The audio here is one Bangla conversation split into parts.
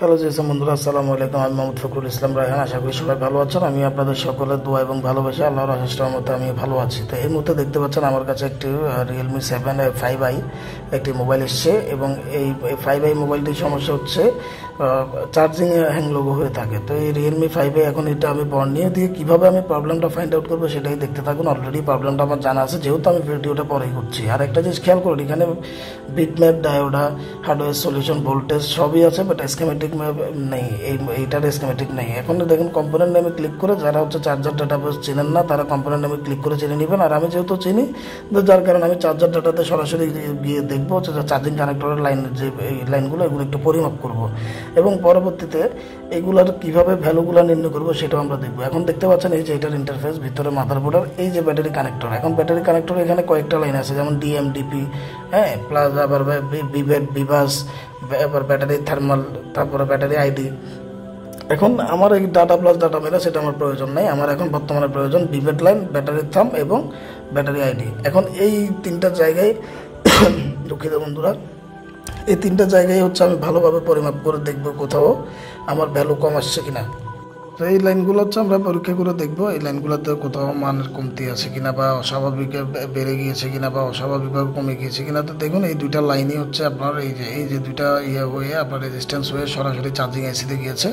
হ্যালো জিএসএম বন্ধুরা, আসসালামু আলাইকুম। আমি মোহাম্মদ ফখরুল ইসলাম রায়হান। আশা করি সবাই ভালো আছেন। আমি আপনাদের সকলের দোয়া এবং ভালোবাসা, আল্লাহর অশেষ রহমতে আমি ভালো আছি। তো এই মুহূর্তে দেখতে পাচ্ছেন আমার কাছে একটি রিয়েলমি 7 5i একটি মোবাইল এসছে এবং এই 5i মোবাইলটির সমস্যা হচ্ছে চার্জিং হ্যাং লোগো হয়ে থাকে। তো এই রিয়েলমি 5i এখন এটা আমি বর্নিয়ে দিয়ে কীভাবে আমি প্রবলেমটা ফাইন্ড আউট করবো সেটাই দেখতে থাকুন। অলরেডি প্রবলেমটা আমার জানা আছে, যেহেতু আমি ভিডিওটা পরেই করছি। আর একটা জিনিস খেয়াল করুন, এখানে বিটম্যাপ, ডায়োডা, হার্ডওয়্যার সলিউশন, ভোল্টেজ সবই আছে, বাট স্কিমেটিক নেই। এইটার স্কিমেটিক নেই। এখন দেখুন কম্পোনেন্ট নেমে ক্লিক করে, যারা হচ্ছে চার্জার ডাটাবেস চেনেন না তারা কম্পোনেন্ট নেমে ক্লিক করে চিনে নেবেন। আর আমি যেহেতু চিনি, তো যার কারণে আমি চার্জার ডাটাতে সরাসরি গিয়ে দেখবো হচ্ছে চার্জিং কানেক্টরের লাইন, যে এই লাইনগুলো এগুলো একটু পরিমাপ করব এবং পরবর্তীতে এইগুলোর কীভাবে ভ্যালুগুলো নির্ণয় করবো সেটাও আমরা দেখবো। এখন দেখতে পাচ্ছেন এই যে এটার ইন্টারফেস, ভিতরে মাদারবোর্ডের এই যে ব্যাটারি কানেক্টর। এখন ব্যাটারি কানেক্টর এখানে কয়েকটা লাইন আছে, যেমন ডিএমডিপি, হ্যাঁ, প্লাস আবার বিভেট, বিভাস, আবার ব্যাটারি থার্মাল, তারপরে ব্যাটারি আইডি। এখন আমার এই ডাটা প্লাস ডাটা মাইনাস সেটা আমার প্রয়োজন নেই। আমার এখন বর্তমানে প্রয়োজন বিভেট লাইন, ব্যাটারি থাম এবং ব্যাটারি আইডি। এখন এই তিনটা জায়গায় দুঃখিত বন্ধুরা, এই তিনটা জায়গায় হচ্ছে আমি ভালোভাবে পরিমাপ করে দেখবো কোথাও আমার ভ্যালু কম আসছে কিনা। তো এই লাইনগুলো হচ্ছে আমরা পরীক্ষা করে দেখবো, এই লাইনগুলোতে কোথাও মানের কমতি আছে কিনা, বা অস্বাভাবিক বেড়ে গিয়েছে কিনা, বা অস্বাভাবিকভাবে কমে গিয়েছে কিনা। তো দেখুন এই দুইটা লাইনই হচ্ছে আপনার এই যে দুইটা হয়ে আপনার রেজিস্ট্যান্স হয়ে সরাসরি চার্জিং এসিতে গিয়েছে।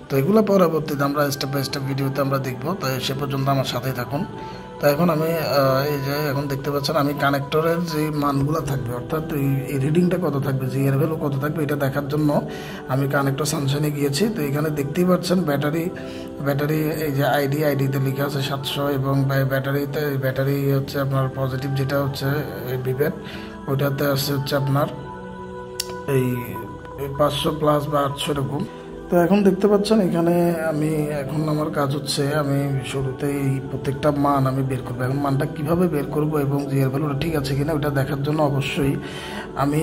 তো এগুলো পরবর্তীতে আমরা স্টেপ বাই স্টেপ ভিডিওতে আমরা দেখবো। তো সে পর্যন্ত আমার সাথেই থাকুন। তো এখন আমি এই যে এখন দেখতে পাচ্ছেন আমি কানেক্টরের যে মানগুলো থাকবে, অর্থাৎ এই রিডিংটা কত থাকবে, যে এর ভ্যালু কত থাকবে, এটা দেখার জন্য আমি কানেক্টর সানশাইনে গিয়েছি। তো এখানে দেখতেই পাচ্ছেন ব্যাটারি এই যে আইডিতে লেখা আছে 700, এবং ব্যাটারি হচ্ছে আপনার পজিটিভ, যেটা হচ্ছে বিভেট, ওইটাতে আসছে হচ্ছে আপনার এই 500 প্লাস বা 800 এরকম। তো এখন দেখতে পাচ্ছেন এখানে এখন আমার কাজ হচ্ছে আমি শুরুতেই প্রত্যেকটা মান আমি বের করবো। এখন মানটা কিভাবে বের করব এবং যে এর ভ্যালুটা ঠিক আছে কিনা ওটা দেখার জন্য অবশ্যই আমি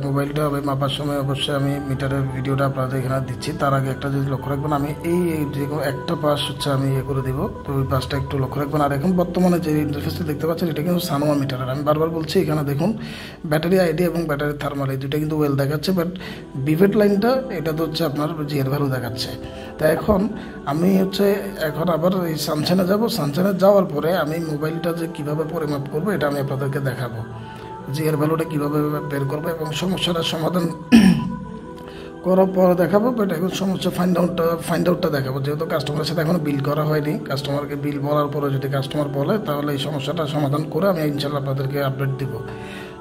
মোবাইলটা মাপার সময় অবশ্যই আমি মিটারের ভিডিওটা আপনাদের এখানে দিচ্ছি। তার আগে একটা যদি লক্ষ্য রাখবেন, আমি এই যে একটা পাশ হচ্ছে আমি করে দেবো। তো ওই পাশটা একটু লক্ষ্য রাখবেন। আর এখন বর্তমানে যে ইন্টারফেসটা দেখতে পাচ্ছেন এটা কিন্তু সানোয়া মিটারের। আমি বারবার বলছি, এখানে দেখুন ব্যাটারি আইডি এবং ব্যাটারি থার্মাল এই দুটো কিন্তু ওয়েল দেখাচ্ছে, বাট বিভেট লাইনটা এটা তো হচ্ছে আপনার যে এর ভ্যালু দেখাচ্ছে। তো এখন আমি এখন আবার এই সানশাইনে যাব। সানশাইনে যাওয়ার পরে আমি মোবাইলটা যে কীভাবে পরিমাপ করবো এটা আমি আপনাদেরকে দেখাবো, যে এর ভ্যালুটা কীভাবে বের করবো এবং সমস্যাটার সমাধান করার পরে দেখাবো। বাট এখন সমস্যা ফাইন্ড আউটটা দেখাবো, যেহেতু কাস্টমারের সাথে এখনও বিল করা হয়নি। কাস্টমারকে বিল বলার পরে যদি কাস্টমার বলে, তাহলে এই সমস্যাটা সমাধান করে আমি ইনশাল্লাহ আপনাদেরকে আপডেট দিব।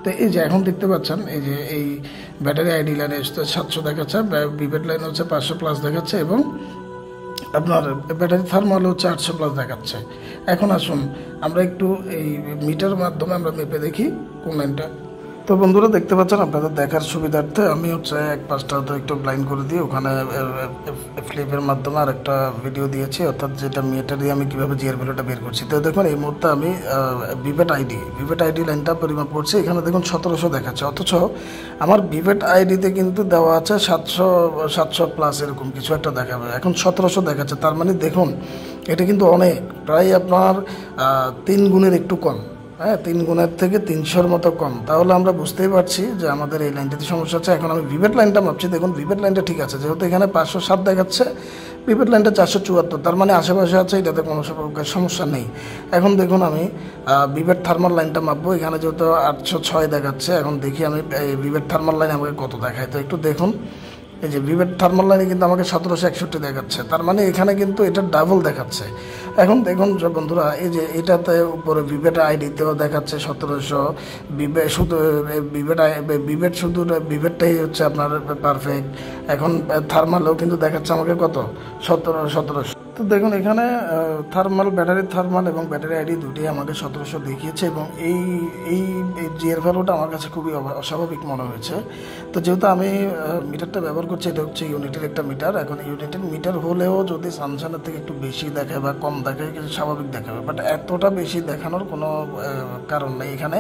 তো এই যে এখন দেখতে পাচ্ছেন এই যে এই ব্যাটারি আইডি লাইনে 700 দেখাচ্ছে, বিভেট লাইন হচ্ছে 500 প্লাস দেখাচ্ছে, এবং আপনার ব্যাটারি থার্মাল হচ্ছে 800 প্লাস দেখাচ্ছে। এখন আসুন আমরা একটু এই মিটার মাধ্যমে আমরা মেপে দেখি কোন লাইনটা। তো বন্ধুরা দেখতে পাচ্ছেন, আপনাদের দেখার সুবিধার্থে আমি এক পাশটা তো একটু ব্লাইন্ড করে দিয়ে ওখানে ফ্লিপের মাধ্যমে আর একটা ভিডিও দিয়েছি, অর্থাৎ যেটা মিটার দিয়ে আমি কীভাবে জিআর ভ্যালুটা বের করছি। তো দেখুন এই মুহূর্তে আমি বিভেট আইডি লাইনটা পরিমাপ করছি। এখানে দেখুন 1700 দেখাচ্ছে, অথচ আমার বিভেট আইডিতে কিন্তু দেওয়া আছে 700 প্লাস এরকম কিছু একটা দেখাবে। এখন 1700 দেখাচ্ছে, তার মানে দেখুন এটা কিন্তু অনেক, প্রায় আপনার 3 গুণের একটু কম। হ্যাঁ, 3 গুণের থেকে 300-র মতো কম। তাহলে আমরা বুঝতেই পারছি যে আমাদের এই লাইনটাতে সমস্যা হচ্ছে। এখন আমি বিভেট লাইনটা মাপছি। দেখুন বিভেট লাইনটা ঠিক আছে, যেহেতু এখানে 507 দেখাচ্ছে, বিভেট লাইনটা 474, তার মানে আশেপাশে আছে, এটাতে কোনো সমস্যা নেই। এখন দেখুন আমি বিভেট থার্মাল লাইনটা মাপবো। এখানে যেহেতু 806 দেখাচ্ছে, এখন দেখি আমি বিভেট থার্মাল লাইন আমাকে কত দেখায়। তো একটু দেখুন, এই যে বিভেট থার্মাল লাইনে কিন্তু আমাকে 1761 দেখাচ্ছে, তার মানে এখানে কিন্তু এটা ডাবল দেখাচ্ছে। এখন দেখুন বন্ধুরা, এই যে এটাতে উপরে বিভেট আইডিতেও দেখাচ্ছে 1700, বিভেটটাই হচ্ছে আপনার পারফেক্ট। এখন থার্মালও কিন্তু দেখাচ্ছে আমাকে কত, 1700। তো দেখুন এখানে ব্যাটারি থার্মাল এবং ব্যাটারি আইডি দুটোই আমাকে 1700 দেখিয়েছে, এবং এই জিআর ভ্যালুটা আমার কাছে খুবই অস্বাভাবিক মনে হয়েছে। তো যেহেতু আমি মিটারটা ব্যবহার করছি, এটা হচ্ছে ইউনিটের একটা মিটার। এখন ইউনিটের মিটার হলেও যদি সানশাইনের থেকে একটু বেশি দেখায় বা কম দেখায়, কিছু স্বাভাবিক দেখাবে, বাট এতটা বেশি দেখানোর কোনো কারণ নেই এখানে।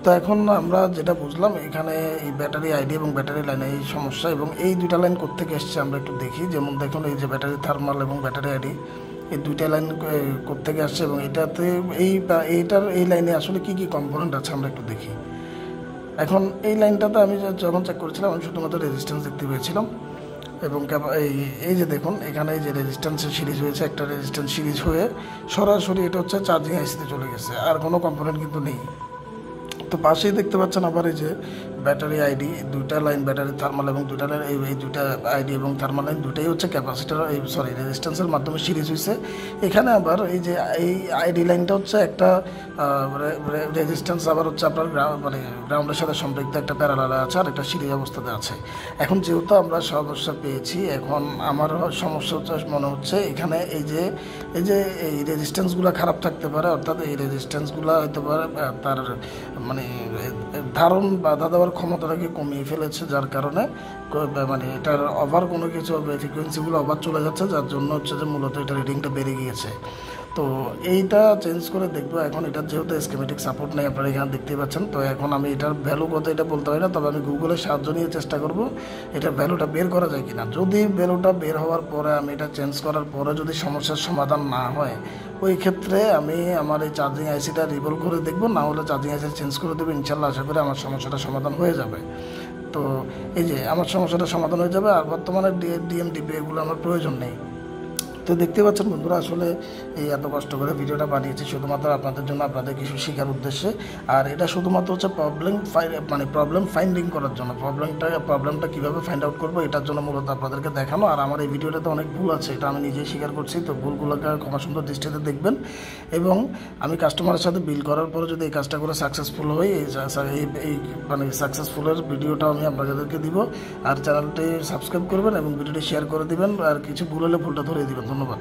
তো এখন আমরা যেটা বুঝলাম, এখানে এই ব্যাটারি আইডি এবং ব্যাটারি লাইনে এই সমস্যা, এবং এই দুইটা লাইন কোত্থেকে এসছে আমরা একটু দেখি। যেমন দেখুন এই যে ব্যাটারি থার্মাল এবং ব্যাটারি আইডি, এই দুইটা লাইন কোত্থেকে আসছে, এবং এটাতে এই লাইনে আসলে কি কি কম্পোনেন্ট আছে আমরা একটু দেখি। এখন এই লাইনটাতে আমি যখন চেক করেছিলাম, আমি শুধুমাত্র রেজিস্ট্যান্স দেখতে পেয়েছিলাম। এবং এই যে দেখুন এখানে এই যে রেজিস্ট্যান্সের সিরিজ হয়েছে, একটা রেজিস্ট্যান্স সিরিজ হয়ে সরাসরি এটা হচ্ছে চার্জিং আইসিতে চলে গেছে, আর কোনো কম্পোনেন্ট কিন্তু নেই। তো পাশেই দেখতে পাচ্ছেন আবার এই যে ব্যাটারি আইডি, দুইটা লাইন ব্যাটারি থার্মাল এবং দুইটা লাইন এই দুইটা আইডি এবং থার্মাল লাইন দুইটাই হচ্ছে ক্যাপাসিটার রেজিস্ট্যান্সের মাধ্যমে সিরিজ হয়েছে। এখানে আবার এই যে এই আইডি লাইনটা হচ্ছে একটা রেজিস্ট্যান্স, আবার হচ্ছে আপনার গ্রাউন্ডের সাথে সম্পৃক্ত একটা প্যারালালে আছে আর একটা সিরিজ অবস্থাতে আছে। এখন যেহেতু আমরা সমস্যা পেয়েছি, এখন আমার সমস্যা হচ্ছে মনে হচ্ছে এখানে এই যে এই রেজিস্ট্যান্সগুলো খারাপ থাকতে পারে, অর্থাৎ এই রেজিস্ট্যান্সগুলো হয়তো পারে তার ধারণ বাধা দেওয়ার ক্ষমতাটাকে কমিয়ে ফেলেছে, যার কারণে এটার ওভার কোনো কিছু ফ্রিকোয়েন্সিগুলো ওভার চলে যাচ্ছে, যার জন্য হচ্ছে যে মূলত এটা রিডিংটা বেড়ে গিয়েছে। তো এইটা চেঞ্জ করে দেখবো। এখন এটা যেহেতু স্কিমেটিক সাপোর্ট নেই, আপনারা এখানে দেখতেই পাচ্ছেন, তো এখন আমি এটার ভ্যালু কত এটা বলতে পারি না, তবে আমি গুগলের সাহায্য নিয়ে চেষ্টা করব এটার ভ্যালুটা বের করা যায় কিনা। যদি ভ্যালুটা বের হওয়ার পরে আমি এটা চেঞ্জ করার পরে যদি সমস্যার সমাধান না হয়, ওই ক্ষেত্রে আমি আমার এই চার্জিং আইসিটা রিভলভ করে দেখবো, না হলে চার্জিং আইসি চেঞ্জ করে দেবো। ইনশাল্লাহ আশা করি আমার সমস্যাটা সমাধান হয়ে যাবে। তো এই যে আমার সমস্যাটা সমাধান হয়ে যাবে, আর বর্তমানে ডিএমডিপি এগুলো আমার প্রয়োজন নেই। তো দেখতে পাচ্ছেন বন্ধুরা, আসলে এই এত কষ্ট করে ভিডিওটা বানিয়েছি শুধুমাত্র আপনাদের জন্য, আপনাদের কিছু শেখার উদ্দেশ্যে। আর এটা শুধুমাত্র হচ্ছে প্রবলেম ফাইন্ডিং করার জন্য, প্রবলেমটা কীভাবে ফাইন্ড আউট করবো এটার জন্য মূলত আপনাদেরকে দেখানো। আর আমার এই ভিডিওটাতে অনেক ভুল আছে, এটা আমি নিজেই স্বীকার করছি। তো ভুলগুলোকে ক্ষমা সুন্দর দৃষ্টিতে দেখবেন, এবং আমি কাস্টমারের সাথে বিল করার পরে যদি এই কাজটা করে সাকসেসফুল হই, এই সাকসেসফুলের ভিডিওটাও আমি আপনাদেরকে দিব। আর চ্যানেলটি সাবস্ক্রাইব করবেন এবং ভিডিওটি শেয়ার করে দিবেন, আর কিছু ভুল হলে ভুলটা ধরিয়ে দিবেন। ধন্যবাদ।